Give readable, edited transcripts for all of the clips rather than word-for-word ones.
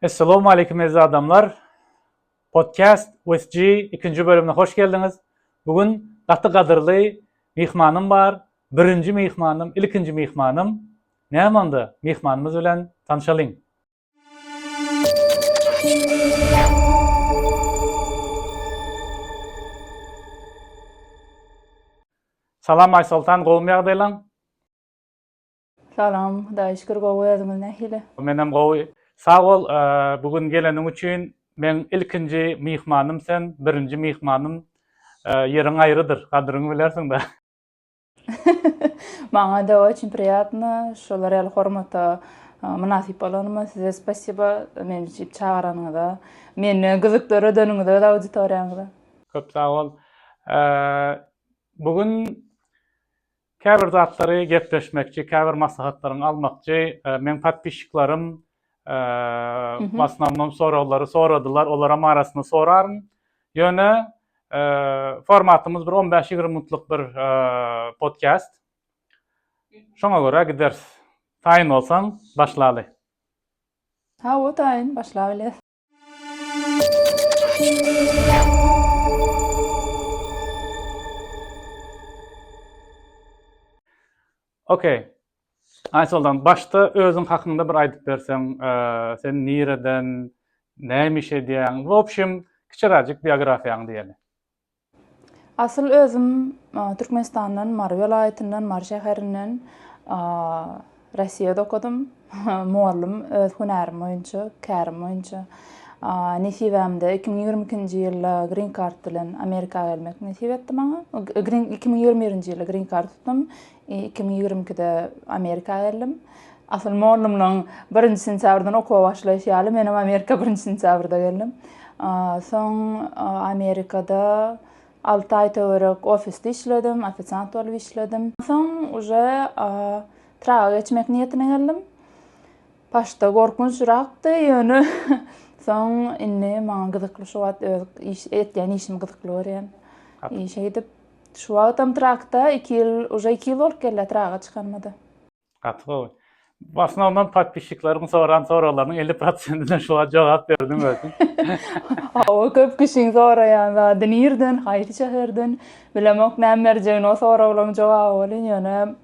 Esselamu Aleyküm aziz adamlar. Podcast USG ikinci bölümüne hoş geldiniz. Bugün gatı gadırlı mihmanım var. Birinci mihmanım, ilkinci mihmanım. Nämandy mihmanymyz bilen tanışalyň. Salam Aysultan, gowum ýagdaýlaň? Salam, Hudaýa şükür gowy özüňiz nähili? Menem gowy. Sag bol, bugün geleniň üçin men ilkinji mihmanım sen, birinji mihmanım. Ýeriň aýrydyr, gadyryňy bilersiň da. Maňa da очень приятно, şolar ýaly hormata munasip bolanyma size spasiba meni çağıranyňyza, meni gyzykdyra dönüňize da auditoriýaňyza. Köp sag bol. Bugün käbir zatlary gepleşmekçi, käbir maslahatlaryny almakçy, men patpişiklarym в основном sorawlary soradylar, olara marasyna sorarym. Ýöne formatymyz bir 15-20 minutlyk bir podcast. Şoňa görä gideriz. Taýyn bolsaň başlaly. Ha, o taýyn başlap biles. Okey. Aysoldan başta özüň hakynda bir aýdyp berseň, sen nireden, nämiş edýäň? W общем, kiçirajyk biografiýaň diýeli. Asyl özüm Türkmenistandan, Mar welaýatyndan, Mar şäherinden Rossiýada okudum. Muallym, öz hünärim boýunça, kärim boýunça. Nesibämde 2022-nji ýylda Green Card bilen Amerikaga gelmek nesip etdi maňa. 2021-nji ýylda Green Card tutdum. 2022-de Amerikaga geldim. Asyl muallymlyň 1-nji sentýabrdan okuwa başlaýşy ýaly menem Amerika 1-nji sentýabrda geldim. Soň Amerikada 6 ay töwerek ofisde işledim, ofitsiant bolup işledim. Soň uje traga geçmek niýetine geldim. Başta gorkunçrakdy ýöne. Soň inni maňa gyzykly şu wagt etýän işim gyzykly berýän. Işe gidip şu wagtam trakda 2 ýyl bolup geldi traga çykanmady. Gatly. В основном подписчикларым soran soralarnyň 50%-ine şoğa jogap berdim özüm. O köp kişiň soraýan we dinirden, haýry şäherden bilemok nämerjegini o sorawlaryň jogaby bolýan ýöne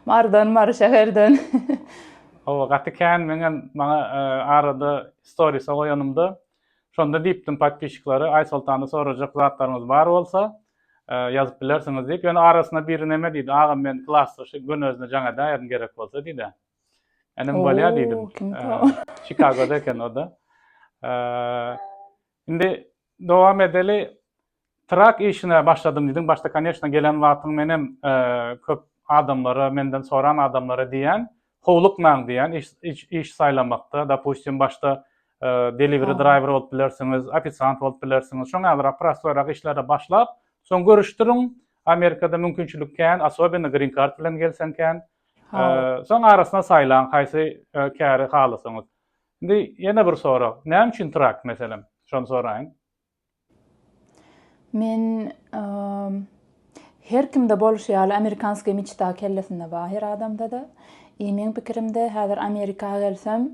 Mardan, Mar şäherden. O gatykän maňa arada stories goýanymda şonda diýipdim podpişiklary Aysultany sorajak zatlaryňyz bar bolsa ýazyp bilersiňiz diýip. Ýöne arasyna biri näme diýdi? Agam men klassy gün özüne jaňa daýaryn gerek bolsa diýdi. Enem bolýa diýdim. Chicago'da eken o da. Indi dowam edeli trak işine başladım diýdim. Başta конечно gelen wagtyň menem köp adamlara, menden soran adamlara diýen howlukman diýen iş saýlamakda. Dopustim başta delivery driver bolup bilersiňiz, ofitsiant bolup bilersiňiz. Şoňa prostorak işlere başlap, soň görüşdüriň Amerikada mümkinçilik kän, особенно Green Card bilen gelsen kän. Soň arasyna saýlan haýsy käri halasyňyz. Indi ýene bir sora. Näme üçin trak meselem? Şonu soraýyn. Men her kimde bolşy ýaly amerikanska miçta kellesinde bar her adamda da. Meň pikirimde häzir Amerikaga gelsem,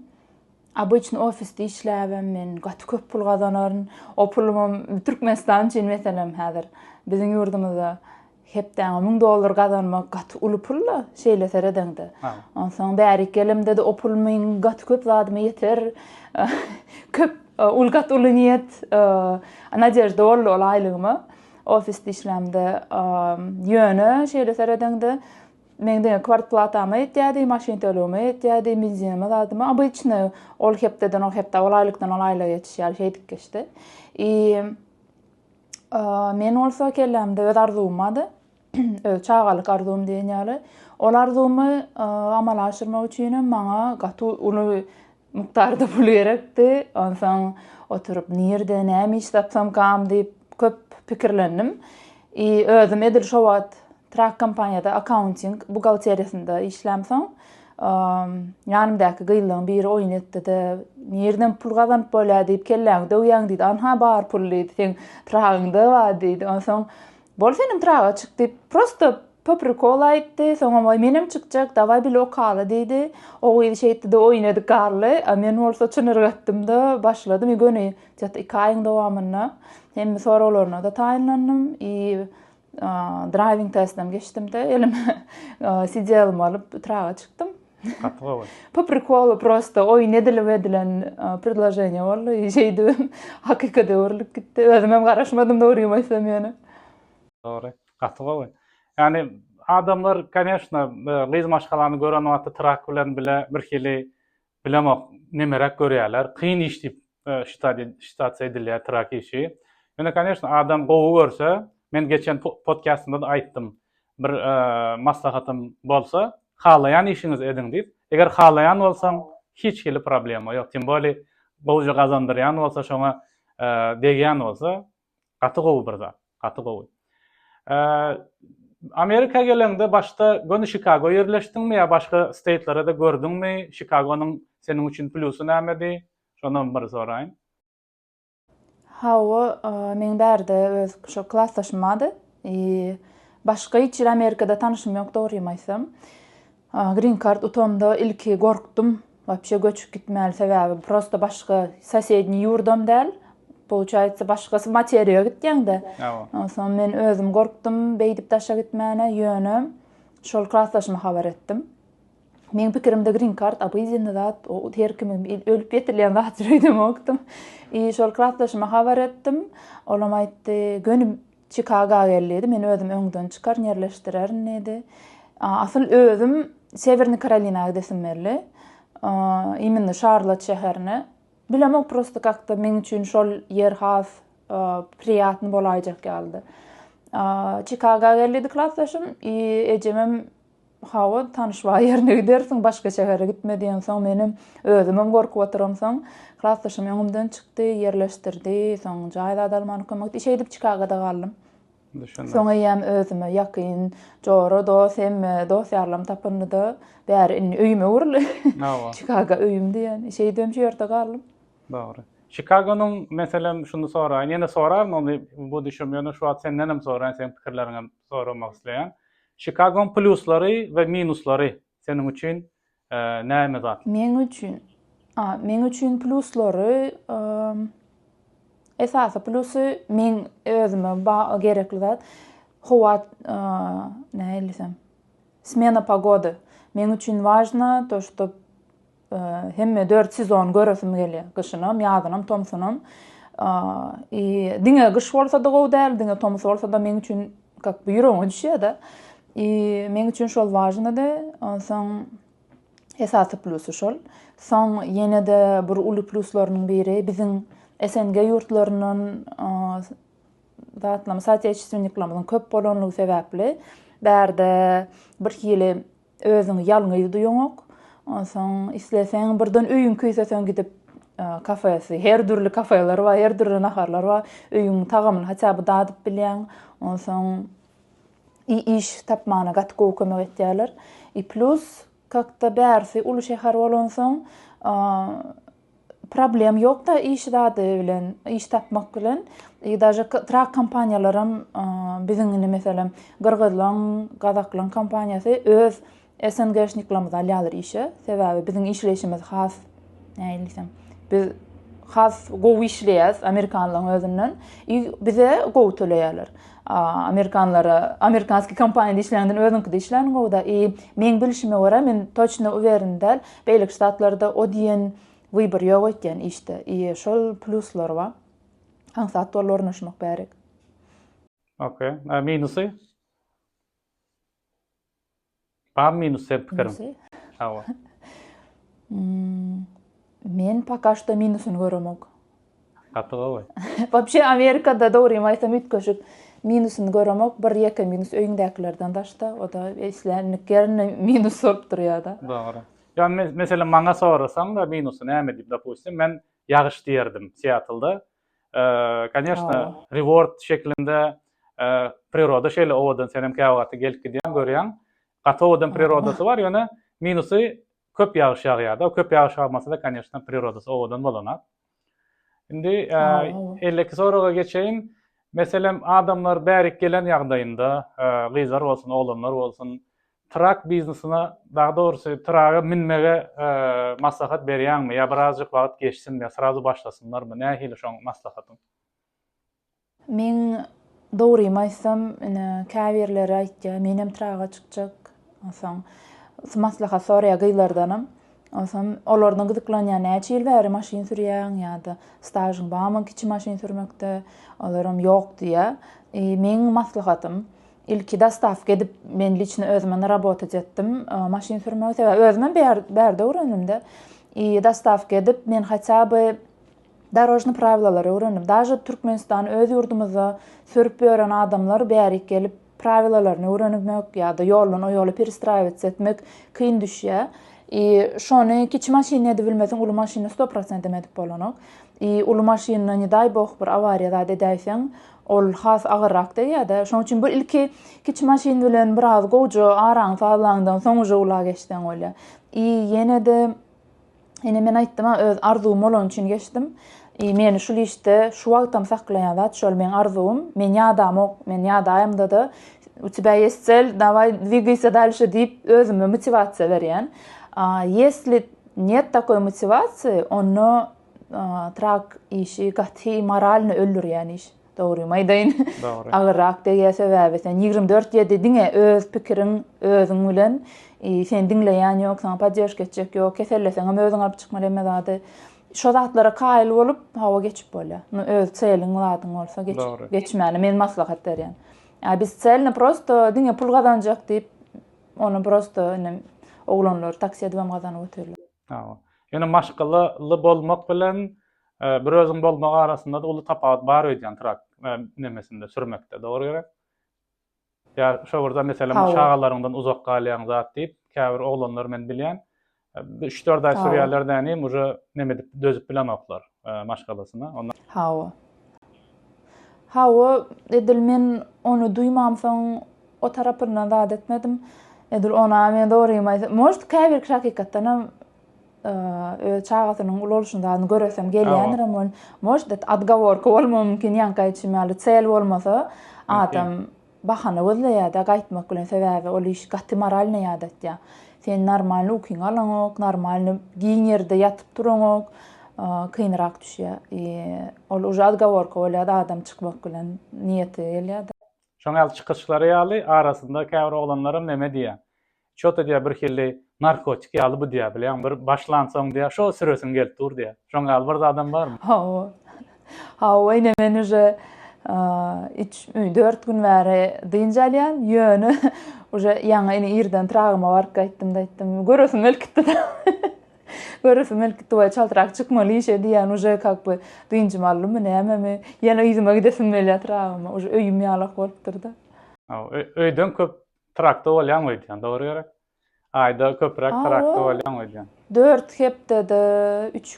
обычно ofisde işläbem men, gaty köp pul gazanaryn. O pulumy Türkmenistan üçin meselem häzir biziň ýurdumyzda hepden $1000 gazanmak gaty uly pulla şeýle seredeňde. Onsoň bäri gelimde de o pul meň gaty köp zadyma ýeter. Köp ulgat uly niýet, nadejda boldy ol aýlygyma ofisde işlemde ýöne şeýle seredeňde mende kwartplatama ýetýärdi, maşyn tölegime ýetýärdi, benzinime zadyma. Обычно ol hepden o hepde ol aýlykdan ol aýlyga ýetişýär şeýdik geçdi. Men olsa kellemde öz arzumady. Öz çağalyk arzum diýen ýaly. Ol arzumy amala aşyrmak üçin maňa gaty uly mukdarda pul gerekdi. Onsoň oturup nirde näme iş tapsam kam diýip köp pikirlendim. Özüm edil şu wagt trak kompaniýada accounting, buhalteriýasynda işlämsoň, ýanymdaky gyýlyň biri oýun etdi-de, nerden pul gazanyp bolýar diýip kelläň, döwýäň diýdi. Anha bar pul diýdi, sen tragyňda bar diýdi. Onsoň bol senim traga çyk diýip prosto paprika olaydı. Sonra vay menem çıkacak davay bir lokala dedi. O il şeydi de oynadık garlı. Men olsa çınır gatdım da başladım. Göne jatta 2 ayın dowamyna hem soralarına da tayinlandım. Driving testden geçtim de elim sicelim alıp trağa çıktım. Katı По приколу просто ой недилip edilen предложение oldu. Şeydi hakikate uğurlup gitti. Özüm hem garaşmadım da uğrayamasam yani. Doğru. Katı Yani adamlar, конечно, gyz maşgalany gören wagtda trak bilen bile bir hili bilemek nemerek görýärler. Kyn iş dip ştat edilýär trak işi. Yani, конечно, adam gowy görse, men geçen podcastımda da aýtdym. Bir maslahatym bolsa, halayan işiniz edin dip. Eger halayan bolsaň, hiç hili problema ýok. Tim boli gowja gazandyrýan bolsa, şoňa degen bolsa, gaty gowy bir zat, gaty gowy. Amerika gelende başta gönü Chicago yerleşdiňmi ýa başga state'lara da gördüňmi? Chicago'nun senin üçin plusy nämedi? Şondan bir soraýyn. Hawa men bärde öz şo klasslaşmady. Başga hiç Amerikada tanışym ýok dogruýmaysam. Green card utamda ilki gorkdum. Вообще göçüp gitmäli sebäbi prosta başga sosedni ýurdam däl. Получается, başgasy materiýa gitdiňde. Sonra men özüm gorkdum, beýdip daşa gitmäne ýönüm. Şol klasslaşma habar etdim. Meň pikirimde green card abyzynda zat, o herkimim ölüp ýetilýän zat ýüreýdim okdum. Şol klasslaşma habar etdim. Olam aýtdy, gönüm Chicago'ga geldi. Men özüm öňden çykar ýerleşdirerin dedi. Asyl özüm Severny Karolinaga desem berli. Imенно Charlotte şäherine. Bilemok prosta kakda men üçin şol yer has priýatny bolaýjak geldi. Chicago'ga geldi klasslaşym. Ejemem hawa tanışma ýerine gidersiň, başga şähere gitmediň soň menim özümem gorkup oturamsaň, klasslaşym öňümden çykdy, ýerleşdirdi, soň jaýda dalmany kömek işe edip Chicago'da galdym. Soňa ýam özüme ýakyn, joro dos hem dos ýarlam tapyndy. Bäri öýüme urly. Chicago öýümdi ýani. Işe edip şu ýerde galdym. Doğru. Chicago'nun meselem şunu soraýyn, ýene soraryn, onu bu düşünmýärni şu wagt senden hem soraýyn, sen pikirleriňi soramak isleýän. Chicago'nun pluslary we minuslary senin üçin näme zat? Men üçin pluslary esasy plusy men özüme gerekli zat. Howa näme desem? Smena pogody. Men üçin важно то, что hemme 4 sezon göresim gelýär. Gyşynam, ýazynam, tomsunam. Diňe gyş bolsa da gowy däl, diňe toms bolsa da men üçin как бы ýüregiňe düşýär da. Men üçin şol важно da. Soň esasy plusy şol. Soň ýene de bir uly pluslarynyň biri biziň SNG ýurtlarynyň zatlama sotsialistliklamyň köp bolanlygy sebäpli bärde bir hili özüňi ýalňy duýýok. Soň isleseň birden öýüň köýseseň gidip kafesy, her türlü kafeler var, her türlü naharlar var. Öýüň tagamyny haçaby dadyp bilýän. Soň iş tapmana gatgo kömek etýärler. Plus kakda bärsi uly şäher bolan soň problem ýok da iş dady bilen, iş tapmak bilen. Daja trak kompaniýalaram biziň meselem Gyrgyzlaň, Gazaklaň kompaniýasy öz SNG-şniklamyza alýarlar işe. Sebäbi biziň işleşimiz has, näme desem, biz has gowy işleýäs Amerikanlaryň özünden. Bize gowy töleýärler. Amerikanski kompaniýada işländen özünkide işlän gowy da. Men bilişime görä, men точно uwerin däl, beýlik ştatlarda o diýen wybyr ýok ekän işte. Şol pluslar bar. Hansat dollarnyşmak berek. Okay. Minusy? Bar minus sen pikirim. Hawa. Men пока что minusyny göremok. Gatygy. Вообще Amerikada dogruýmaysam ütköşük minusyny göremok. 1-2 minus öýüňdekilerden daşda, o da eslänliklerine minus bolup durýar da. Doğru. Yani mesela maňa sorasaň da minusy näme dip допустим, men ýagyş diýerdim Seattle'da. Конечно, reward şeklinde priroda şeýle owadan senem käwagty gelip gidýän görýän. Gaty owadan prirodasy bar, ýöne minusy köp ýagyş ýagýar. Köp ýagyş ýagmasa da конечно prirodasy owadan bolanat. Indi 52 soraga geçeýin. Meselem adamlar bärik gelen ýagdaýynda, gyzlar bolsun, oglanlar bolsun, trak biznesine, daha doğrusu traga minmege maslahat berýärmi? Ya birazjyk wagt geçsin, ya srazu başlasınlarmy? Nähili şoň maslahatyň? Men dogrymy aýtsam, käbirleri aýtdy, menem traga çykjak. Osaň maslahat soraýa gyzlardanam. Osaň olardan gyzyklanýan näçe ýyl bäri maşyn sürýäň ýa-da stažyň barmy kiçi maşyn sürmekde? Olaram ýok diýe. Men maslahatym ilki dastavka edip men liçni özüme rabota etdim. Maşyn sürmegi sebäbi özüme bärde öwrendim-de. Dastavka edip men hatça by darojny prawilalary öwrendim. Daja Türkmenistan öz ýurdumyza sürüp ýören adamlar bäri gelip prawilalaryny öwrenmek ýa-da ýolun o ýoly перестраиваться etmek kyn düşýär. Şonu kiçi maşyny edip bilmesiň uly maşyny 100% edip bolanok. Uly maşyny daý boh bir awariýada edäýseň, ol has agyrrak ýa-da şoň üçin bu ilki kiçi maşyn bilen biraz goýja araň fazlaňdan soň uje ula geçden bolýar. Ýene-de men aýtdym, öz arzum bolan üçin geçdim. Meni şu işte şu wagtam saklaýan zat şol men arzum, men ýadaýymda da у тебя есть цель, давай двигайся дальше дип özüme motivasiýa berýän. Если нет такой мотивации, onu trak işi gaty moralny öldürýän iş. Dogrymy aýdaýyn. Agyrrak diýe sebäbi sen 24/7 diňe öz pikiriň özüň bilen sen diňleýän ýok, sana podдержка etjek ýok, keselleseň özüň alyp çykmaly emedi. Şo zatlara kaýyl bolup hawa geçip bolýar. Öz çeliň wagtyň bolsa geçmäli. Men maslahat berýän. Biz çelni prosto diňe pul gazanjak diýip onu prosto oglanlar taksi edip gazanyp ötürler. Ýöne maşgaly bolmak bilen bir özüň bolmak arasynda da uly tapat bar öýdýän trak nemesinde sürmekde, dogry gerek? Ya şoňurda meselem şagalaryňdan uzak galýan zat diýip, käbir oglanlar men bilýän 3-4 ay sürýärlerden uje neme dip dözüp bilen oklar maşgalasyna. Hawa edil men onu duýmamsaň o tarapyna da etmedim. Edil ona men dogrymy aýtsam, most käbir hakykatdan çağatynyň ululşundan göresem gelýändir, men most atgaworka bolmam mümkin ýanka içmäli çel bolmasa adam bahana gözleýär-de gaýtmak bilen sebäbi ol iş gaty moralny ýadatýar. Sen normal ukyň alaňok, normal giňerde ýatyp duraňok, kynrak düşýär. Ol uje atgaworka bolýar adam çykmak bilen niýeti gelýär. Şoň ýaly çykyşlary ýaly arasynda käbir oglanlarym neme diýär? Şota diýär bir hili narkotik ýaly bu diýär bilýän, bir başlansaň diýär, şo süresin gelip dur diýär. Şoň ýaly bir adam barmy? Ine men uje 3-4 gün bäri dynjalýan ýöne uje ýaňy ýerden tragyma bark gaýtdym, göresim elkitdi. Göresim elkitdi we çaltyrak çykmaly işe diýän uje kakby dynjmalym näme ýene ýüzüme gidesim gelýär tragyma, uje öýüm ýalak bolup durdy. Öýden köp trakda bolýan öýdýän, dogry gerek? Aýda köpräk trakda bolýan öýdýän. 4 hepde 3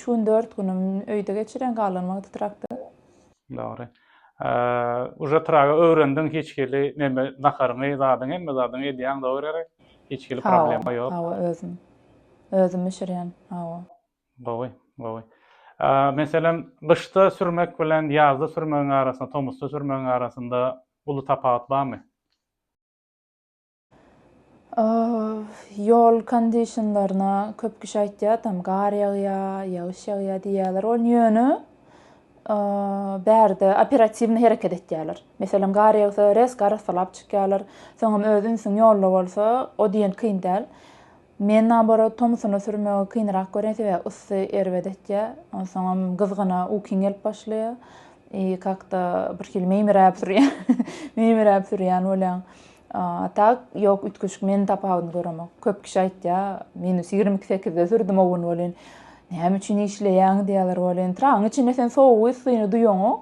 gün 4 günüm öýde geçiren galanmakdy trakda. Dogry. Uje traga öwrendiň hiçkili neme nakaryny zadyň emme zadyň edýän dogry gerek. Hiçkili problema ýok. Özüm işirýän. Gowy. Meselem gyşda sürmek bilen ýazda sürmegiň arasynda, tomusda sürmegiň arasynda uly tapat barmy? Yol conditionlaryna köp kişi aýtýar, tam gar ýagýar, ýagyş ýagýar diýerler. Ol ýöne bärde operativni hereket etýärler. Meselem gar ýagsa res gar salap çykýarlar. Soňam özüň ýolda bolsa, o diýen kyn däl. Men nabara tomusyna sürmegi kynrak görense we ysy erwedetýär. Soňam gyzgyna ukyň gelip başlaýar. Kakda bir hil meýmeräp sürýän bolýan. Tak ýok ütküşük men tapagyny göremok. Köp kişi aýtýar, -28-de sürdüm ogun bolýan. Näme üçin işleýän diýerler bolýan. Traň içinde sen soğuk ýsyny duýaňok.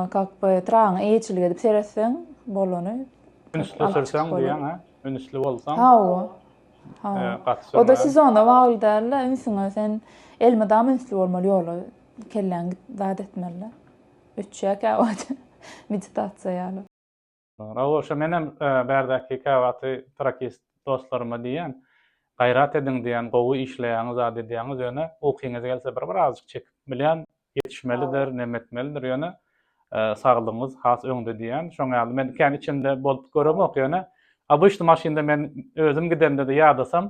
Kakby traň eýçilik edip seretseň bolany. Ünsli sürseň diýen, ünsli bolsaň. O da sezonda wagtda ünsüňe sen elmedam ünsli bolmaly ýoly kellen zat etmeli. 3 ýaka meditasiýa ýaly. Rawşa menem bärdäki käwati trakist dostlaryma diýen, gaýrat ediň diýen, gowy işleýäňiz zat edýäňiz ýöne okyňyz gelse bir azjyk çekip bilýän yetişmelidir, nemetmelidir ýöne sağlygyňyz has öňde diýen. Şoňa men kendi içimde bolup göremok ýöne. Abyşdy maşynda men özüm gidende de ýadasam,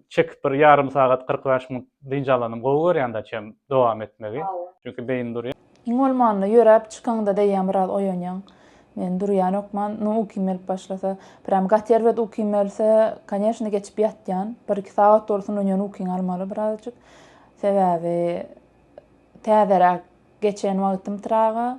çekip bir ýarym sagat 45 minut dynjalanym gowy görýände çem dowam etmegi. Çünki beýin durýar. Iň bolmanda ýörep çykanda diýýän biraz oýanýan. Men durýan okman, no ukimel başlasa, pram gatýar we ukimelse, конечно, geçip ýatýan. 1-2 saat bolsun oňan ukin almaly birazjyk. Sebäbi täzerak geçen wagtym traga,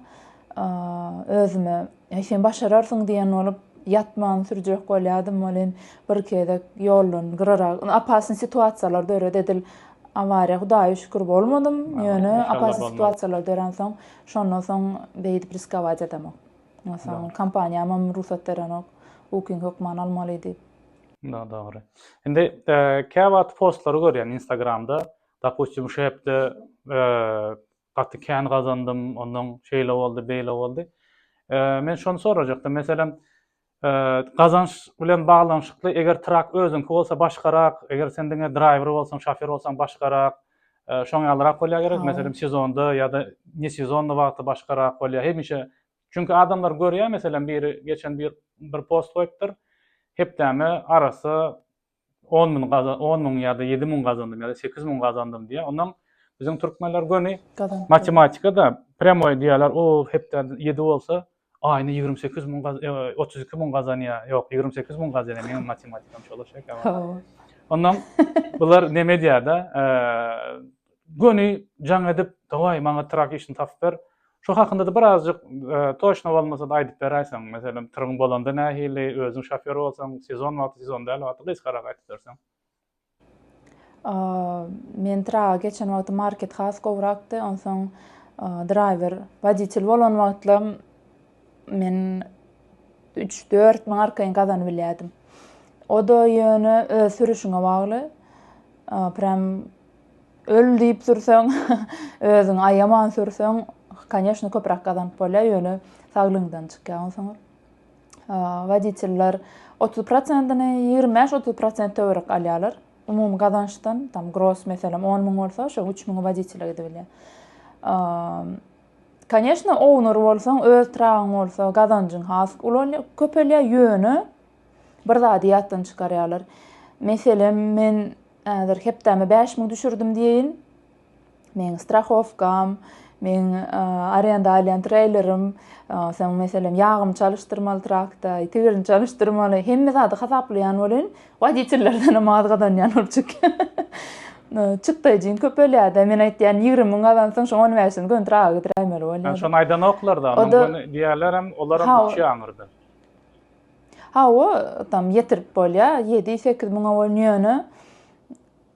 özüme sen başararsyň diýen bolup ýatman sürjek bolýardym bolen bir kere ýolun gyrarak apasyn situasiýalar döre dedil. Avariya Hudaýa şükür bolmadym. Ýöne apasy situasiýalar dören soň, şondan soň beýdi priskavac edemok. Mesela kampanyama ruhsat berenok, ukin hukman almaly diýip. Dogry. Indi käwat postlary görýän Instagramda, dapustim şu hepde gaty kän gazandym, ondan şeýle boldy, beýle boldy. Men şonu sorajaktym, meselem gazanç bilen baglanyşykly eger trak özüňki bolsa başgarak, eger sen diňe driver bolsaň, şofer bolsaň başgarak, şoňalara bolýar gerek. Meselem sezonda ýa-da ne sezonda wagty başgarak bolýar. Hemişe çünki adamlar görýär, meselem biri geçen bir post goýupdyr. Hepdäme arasy 10.000 ýa-da 7.000 gazandym ýa-da 8.000 gazandym diýär. Ondan bizim türkmenler göni matematikada premoy diýerler, o hepden 7 bolsa ayna 28.000 32.000 gazanýar. Ýok, 28.000 gazanýar. Meň matematikam şolaşak. Ondan bular neme diýär-de? Göni jaň edip, "Daway, maňa trak işini tapyp ber." Şu hakynda da birazjyk toşna bolmasa da aýdyp berýärsiň. Meselem, tırgyň bolanda nähili, özüň şoföri bolsaň, sezon wagty, sezon däl wagty gysgarak aýdyp bersäň. Men traga geçen wagty market has gowrakdy, onsoň driver, waditel bolan wagtlam men 3-4 miň arkaýyn gazanyp bilýärdim. O da ýöne öz sürüşiňe bagly. Pram öl diýip sürseň, özüň aýaman sürseň, конечно, köprak gazanyp bolýar, ýöne saglygyňdan çykýan soň. Waditeller 30%-ni 25-30% töwerek alýarlar. Umumy gazançdan, tam gross meselem 10.000 bolsa, şo 3.000 waditelle gidip bilýär. Конечно, owner bolsaň, öz tragyň bolsa, gazançyň has köpelýär ýöne bir zat ýatdan çykarýarlar. Meselem men häzir hepdäme 5.000 düşürdüm diýin. Men strahowkam, men arenda alýan trailerim, sen meselem ýağım çalıştyrmaly trakta, ýetirin çalıştyrmaly, hemme zady hasaplaýan bolen, waditellerden maz gadanýan bolup çykýar. Çykdaýjyn köpelýär. Men aýtdym 20.000 gazansaň şo 10 versin gön traga getirämeli bolýar. Şonu aýdan oklar da, diýerler hem olar hem üçe aňyrdy. O tam ýetirip bolýar, 7-8.000 bolýany.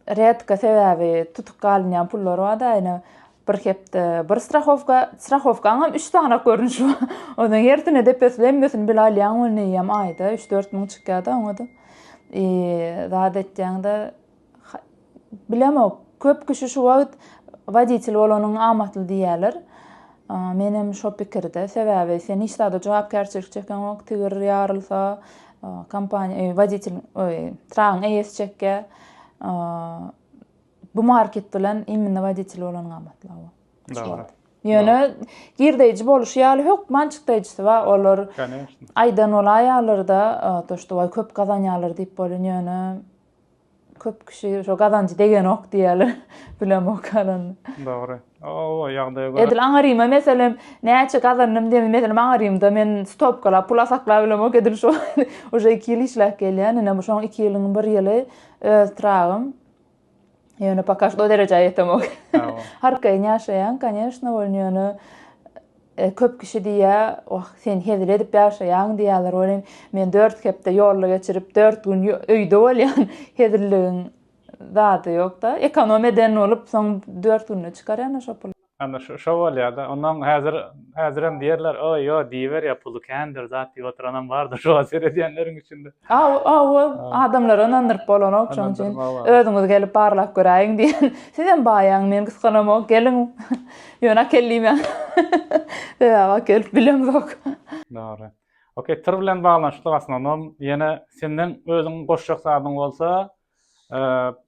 Redka sebäbi tutup galynýan pullar bar da, ýa bir hepde bir strahowkaňam 3 tane görünüş bar. Odan ýertine depeslenmesin bil alýan bolýam aýda 3-4 miň çykýar da oňa da. Zat etýäňde bilemok, köp kişi şu wagt waditel bolanyň amatly diýerler. Menem şo pikirde, sebäbi sen işlerde jogapkärçilik çeken wagt tigir ýarylsa, kampaniýa waditel traň eýes çekke, bu market bilen imminne waditel bolanyň amatly. Ýöne girdeýji boluş ýaly hok mançykdaýjysy bar, olar aýdan olaýarlarda toşda köp gazanýarlar diýip bolan ýöne köp kişi şo gazançy degen ok diýerler. Bilemok kalan. Dogry. O ýagdaýa görä. Edil aňaryma meselem näçe gazannym diýip meselem aňarymda men stopkala pul saklap bilemok edil şo. Oja 2 ýyl işläp gelýän, ene şoň 2 ýylyň 1 ýyly öz tragym. Ýöne pakaş do derejä ýetemok. Harkaýyn ýaşaýan, конечно, bolýany köp kişi diýär, sen hezir edip ýaşaýan diýerler, olam men 4 hepde ýolda geçirip 4 gün öýde bolýan, hezirligiň zady ýok da, ekonomiden olup soň 4 günne çykarýan şo pul. Ana şo bolýar da, ondan häzirem diýerler, "O ýo, diýber ýa pulu kändir, zat diýip oturanam bardy şo seredýänleriň içinde." Adamlar onandyryp bolanok şoň üçin özüňiz gelip barlap göräýin diýen. Sizem baýaň, men gyskanamok, gelin. Ýöne kellimän. Ýa, gelip bilemok. Dogry. Okey, tır bilen baglanşyk aslanam, ýene senden özüň goşjak sadyň bolsa,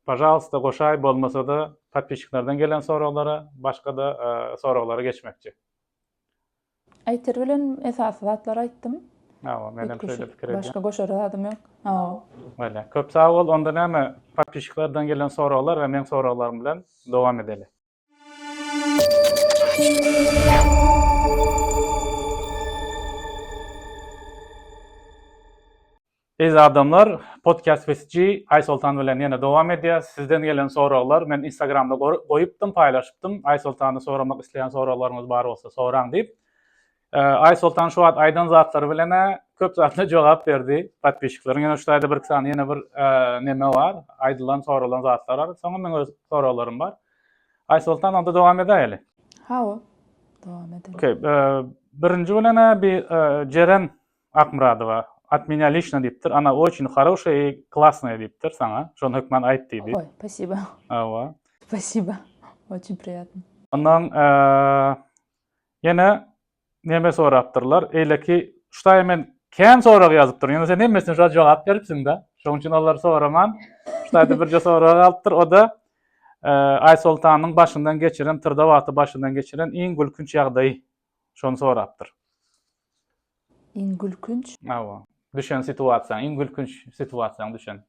пожалуйста, goşay bolmasa da подписчикlerden gelen sorulara, başka da sorulara geçmekçi. Aýtyr bilen esasy zatlar aýtdym. Awa, menem şöyle pikir edýän. Başga goşary adam ýok. Awa. Böyle. Köp sağ ol. Onda näme podpисчиклерden gelen soralar we men soralarym bilen dowam edeli. Adamlar, podcast fesiji Aysoltan bilen ýene dowam edýär. Sizden gelen soralar men Instagramda goýupdym, paýlaşypdym. Aysoltany soramak isleýän soralaryňyz bar bolsa soraň diýip. Aysoltan şu wagt aýdan zatlary bilen köp zatla jogap berdi. Podpисчиклeriň ýene şu aýda bir sany ýene bir neme bar, aýdylan soralan zatlar bar. Soňra men öz soralarym bar. Aysoltan onda dowam edäýeli. Hawa. Dowam edelim. Okey, birinji bilen bir Jeren Akmuradowa от меня лично диптир. Она очень хорошая и классная диптир сага. Şonu hökmen aýtdy. Ой, спасибо. Awa. Спасибо. Очень приятно. Ondan ýene neme sorapdyrlar. Eýleki şuda men kän sorag ýazypdyr. Ýene sen nemesine şo jogap beripsiň-de. Şoň üçin olar soraman. Şuda birje sorag alypdyr. O da Aysoltanyň başyndan geçiren, tyrda wagty başyndan geçiren iň gülkünç ýagdaý. Şonu sorapdyr. Iň gülkünç. Awa. Düşen situasiýaň, iň gülkünç situasiýaň düşen.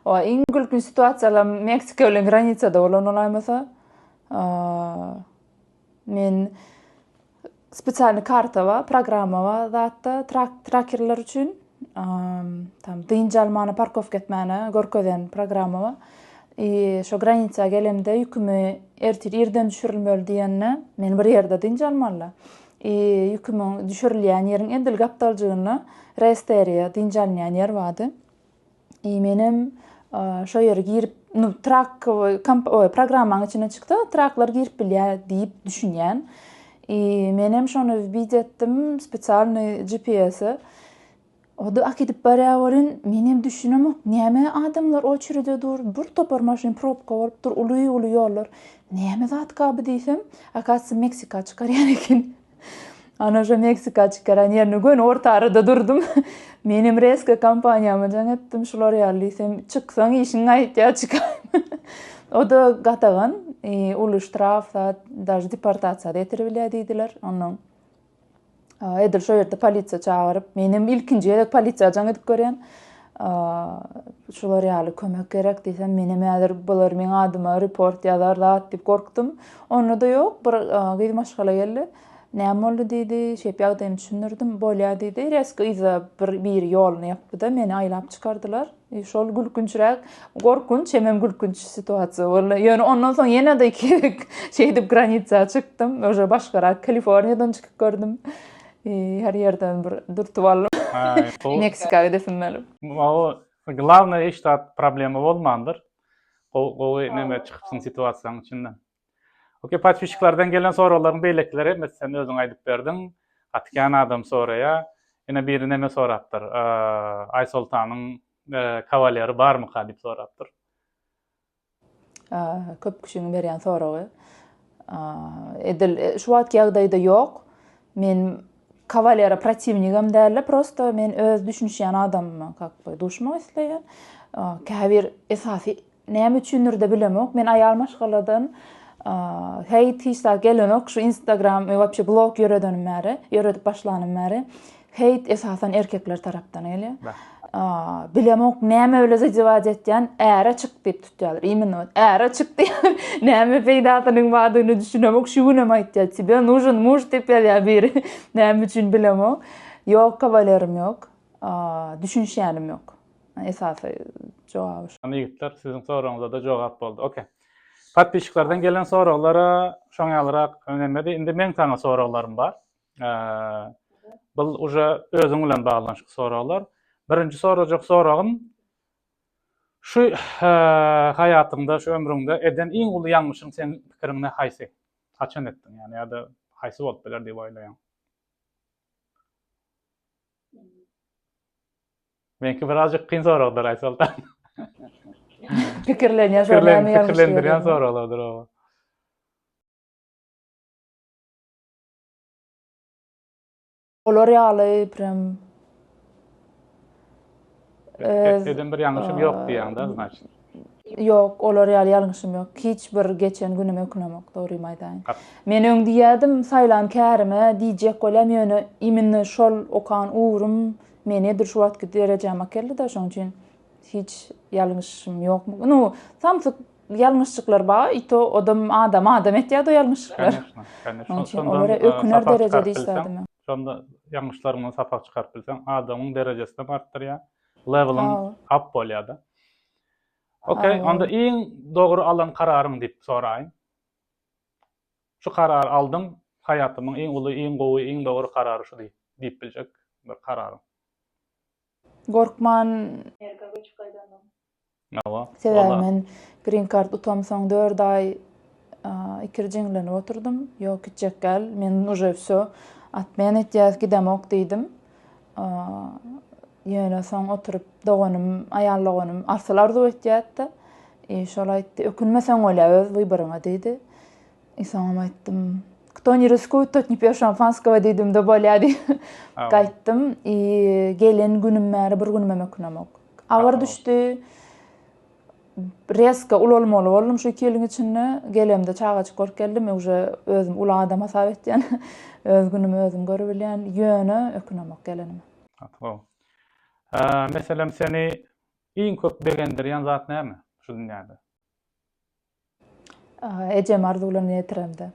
O iň gülkünç situasiýalar Meksika bilen graniçada bolan olaýmasa, men spesialny karta ba, programma ba zatda trackerler üçin tam dynjalmany parkowka etmäne görkezýän programma ba. Şo graniçaga gelemde ýükümi ertir ýerden düşürilmeli diýenne men bir ýerde dynjalmaly. Ýükümiň düşürilýän ýeriň endil gapdaljygyny rejesteriýa dynjalmaýan ýer bardy. Menem şo ýere girip, programmaň içine çykdy, traklar girip bilýär diýip düşünýän. Menem şonu bizetdim, spesialny GPS-i. O da akidip barýawaryn menem düşünemok, näme adamlar o çürede dur, bir topar maşyn probka bolup dur, uly ýollar. Näme zat gaby diýsem, akasy Meksika çykarýan eken. Ana şo Meksika çykaran ýerine gön orta arada durdum. Menem reska kampaniýamy jaňatdym, şular ýalyysem çyksaň işiň aýtýa çykaým. O da gatagan, uly ştraf, даже deportasiýa getirip bilýär diýdiler. Ondan edil şo ýerde polisiýa çağırıp, menem ilkinji ýerde polisiýa jaňatyp görýän. Şular ýaly kömek gerek diýsem, menem häzir bular meň adyma report ýazar zat diýip gorkdum. Onu da ýok, bir gyzy maşgala geldi. Näme boldy diýdi, şeýip ýagdaýymy düşündirdim, bolýar diýdi. Reski iza bir ýolny ýapdy, meni aýlap çykardylar. Şol gülkünçrek, gorkunç, hemem gülkünç situasiýa boldy. Ýöne ondan soň ýene de şeýdip graniçaga çykdym. Oje başgarak Kaliforniýadan çykyp gördüm. Her ýerden bir dürtüp aldım. Meksikaga desinmeli. O главный iştat problemi bolmandyr. O neme çykypsyň situasiýanyň içinden. Okey, podpисчиклерden gelen soralaryň beýlekleri, mesela sen özüň aýdyp berdiň. Atkan adam soraýa, ýene biri neme sorapdyr. Aysoltanyň kavaleri barmy diýip sorapdyr. Köp kişiniň berýän soragy. Edil şu wagtky ýagdaýda ýok. Men kavalera protivnigim däl, prosto men öz düşünýän adamyma, kakby duşmak isleýän. Käbir esasy näme üçindir de bilemok. Men aýal maşgaladan heyt hiçta gelenok şu Instagram ve wapşe blog ýöredänim bäri, ýöredip başlanyň bäri. Heyt esasan erkekler tarapdan gelýär. Bilemok näme öyle zewaj etýän, ära çyk diýip tutýarlar. Именно ära çyk diýär. Näme peýdatynyň badyny düşünemok, şuny aýtýar. Тебе нужен муж diýip gelýär biri. Näme üçin bilemok. Ýok, kavalerim ýok. Düşünýänim ýok. Esasy jogap. Ana ýigitler siziň soraňyza da jogap boldy. Okey. Podpисчиклерden gelen soralara şoňalyrak önemli. Indi men taňa soralarym bar. Bu уже özüň bilen baglanşyk soralar. Birinci sorajak soragym şu hayatyňda, şu ömrüňde eden iň uly ýalňyşyň sen pikiriňne haýsy? Haçan etdiň ýani ýa-da haýsy bolup biler diýip oýlaýan? Menki birazjyk kyn soragdyr Aysoltan. Pikirlenýär, näme pikirlendirýän soraglardyr o. Olar ýaly prem Eden bir ýalňyşym ýok diýäň-de, значит. Yok, olar ýaly ýalňyşym ýok. Hiç bir geçen günüm ökünemok, dogry aýdyn. Men öňde diýädim, saýlan kärime diýjek bolýam ýöne iminni şol okan uğrum meni edir şu wagtky derejeme keldi da şoň üçin hiç ýalňyşym ýok. Nu, samsyk ýalňyşçyklar bar, ito adam etýär da ýalňyşçyklar. Конечно. Olara öküner derejede islädim. Şonda ýalňyşlarymyň safak çykaryp bilseň, adamyň derejesini artdyrýar. Level'ın up bolýar da. Okey, onda iň dogry alan kararyň diýip soraýyn. Şu karary aldım, hayatımın iň uly, iň gowy, iň dogry karary şu diýip biljek bir karary. Gorkman Erga göçüp gaýdanam. Nawa? Sebebi green card utamsaň 4 ay ikirjiňlenip oturdum. Ýok gitjek gel, men uje wsё atmayan etýäs gidemok diýdim. Ýöne soň oturup doganym, aýallaganym asl arzu etýärdi. Şol aýtdy, ökünmeseň bolýar, öz wyboryňa diýdi. Soňam aýtdym, кто не рискует, тот не пьёт шампанского diýdim de bolýar. Gaýtdym, gelen günüm märi bir günüm ökünemok. Agar düşdi, reska ulolmaly boldum şu 2 ýylyň içinde. Gelemde çagaçyk bolup geldim, uje özüm ula adam hasap etýän, öz günümi özüm görüp bilýän ýöne ökünemok gelenim. Meselem seni iň köp begendirýän zat näme şu dünýäde? Ejem arzuwlaryny ýetiremde.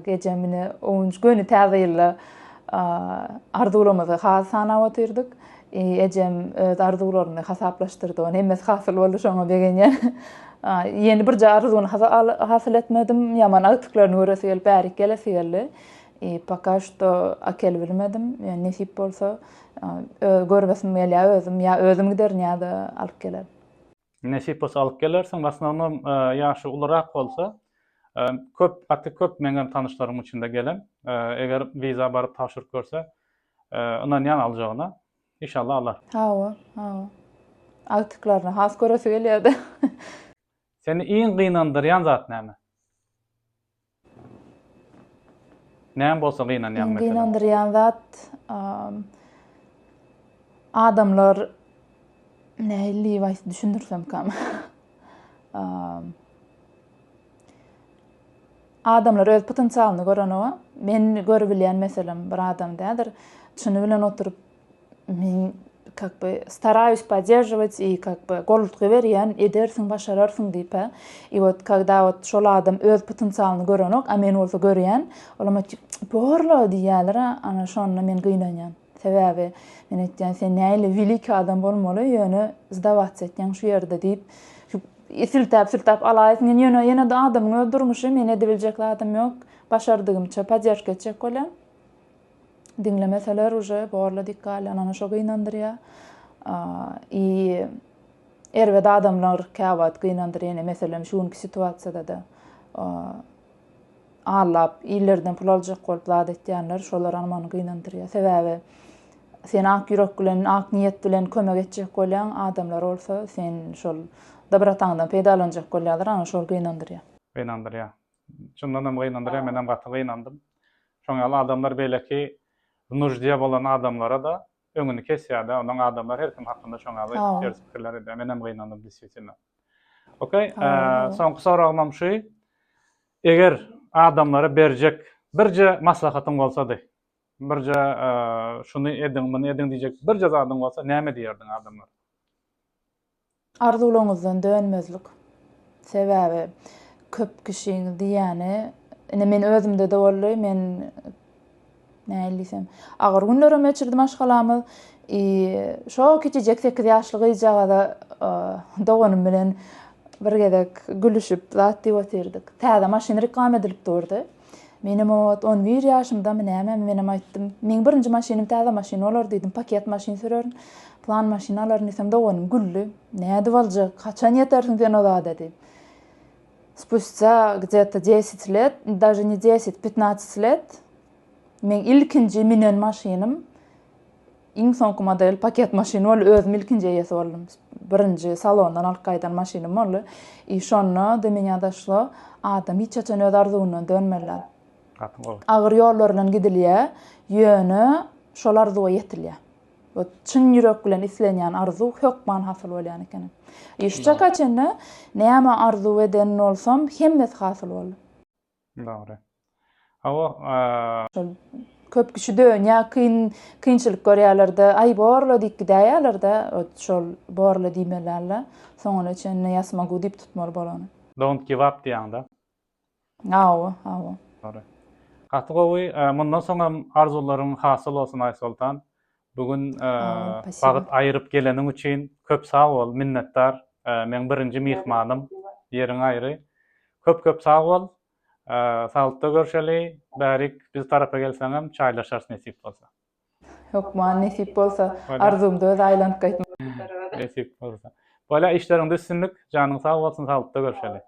Ejem meni 10 göni täze arzuwlamyzy has sanap otyrdyk. Ejem öz arzuwlaryny hasaplaşdyrdy, ony hemmes hasyl boldy şoňa begenýär. Ýeni bir arzuwny hasyl etmedim, ýaman agtyklaryny göresi gelip bärik gelesi geldi. Пока что akel bilmedim. Yani nesip bolsa görbesim gelýär özüm, ýa özüm gider ýa-da alyp geler. Nesip bolsa alyp gelersiň, basnam ýaşy ulyrak bolsa, köp meňem tanışlarym içinde gelen, eger viza baryp tapşyryp görse, ondan ýan aljagyna inşallah alar. Hawa. Agtyklaryny has göresi gelýärdi. Seni iň gynandyrýan zat näme? Näme bolsa gynanýan mesela? Gynandyrýan zat adamlar näli waýs düşündirsem kam. Adamlar öz potensialyny görenok. Men görüp bilýän meselem bir adam dädir. Çyny bilen oturup men как бы стараюсь поддерживать и как бы голубку berýän, edersiň, başararsyň diýip. Вот когда вот şol adam öz potensialyny görenok, a men bolsa görýän, olama borla diýerler, ana şonda men gynanýan. Sebäbi men etýän sen näle wilik adam bolmaly, ýöne zdawat etýän şu ýerde diýip siltäp alaýsyn, ýene de adamyň öldürmüşi, men edebiljek adam ýok, başardygymça podдержка etjek bolýan. Dinlemeseler uje borla dikkal, ana şo gynandyrýar. Erwede adamlar käwat gynandyrýan, meselem şuňky situasiýada da allap illerden pul aljak bolup zat etýänler, şolar many gynandyrýar. Sebäbi sen ak ýürek bilen, ak niýet bilen kömek etjek bolýan adamlar bolsa, sen şol dabratаңdan peýdalanjak bolýarlar, ana şol gynandyrýar. Gynandyrýar. Şondan hem gynandyrýar, men hem gaty gynandym. Şoňa adamlar beýleki nujdiýa bolan adamlara da öňüni kesýär, onuň adamlar her kim hakynda şoňa ters pikirler edýär. Men hem gynandym disýetine. Okey, soňky soragym şu, eger adamlara berjek birje maslahatyň bolsa-da, birje şunu edin, bunu edin diýjek birje zadyň bolsa, näme diýerdiň adamlar? Arzuwlaryňyzdan dönmezlik. Sebäbi köp kişiň diýäni, men özümde de boldy, men nälisem agar günlerimi geçirdim aşgalamyz, şo kiçijek 8 ýaşlyk ýjagada doganym bilen bir gedek gülüşüp zat diýip oturdyk. Täze maşyna reklam edilip durdy. Menim 11 ýaşymda menem aýtdym, men birinji maşynam täze maşyna bolar diýdim, paket maşyna sürerin. Plan maşynalarny isem doganym güllü. Näde boljak? Kaçan ýetersiň sen o zada diýip. Спустя где-то 10 лет, даже не 10-15 лет, men ilkinji minen maşynam iň soňky model paket maşyna bolup özüm ilkinji ýesi boldum. Birinji salondan alyp gaýdan maşynam bolup, şonu de men ýadaşlar adam hiç açan öz arzuwundan dönmeler. Agyr ýollar bilen gidilýär, ýöne şol arzuwa ýetilýär. o çyn ýürek bilen islenýän arzu hökman hasyl bolýan eken. Işça kaçynda näme arzu eden bolsam hemmesi hasyl boldy. Doğru. Awa Köp kişi döňä kynçylyk görýärler-de, ay borla diýip diýýärler-de, şol borla diýmelerle soňra çenle ýasmagy diýip tutmaly bolany. don't give up diýende. Awa. Doğru. Gaty gowy, mundan soňra arzularyň hasyl bolsun Ay Sultan. Bugün spasibo. wagt aýryp geleniň üçin köp sag bol, minnetdar. Men birinji mihmanym, ýeriň aýry. Köp sag bol. Sağlıkta görüşeli. Bärik biz tarafa gelseňem çaýlaşar nesip bolsa. Hökman nesip bolsa arzumda öz aýlanyp gaýtmak. Nesip bolsa. Bola işlerinde sindik, janyň sag bolsun, sağlıkta görüşeli.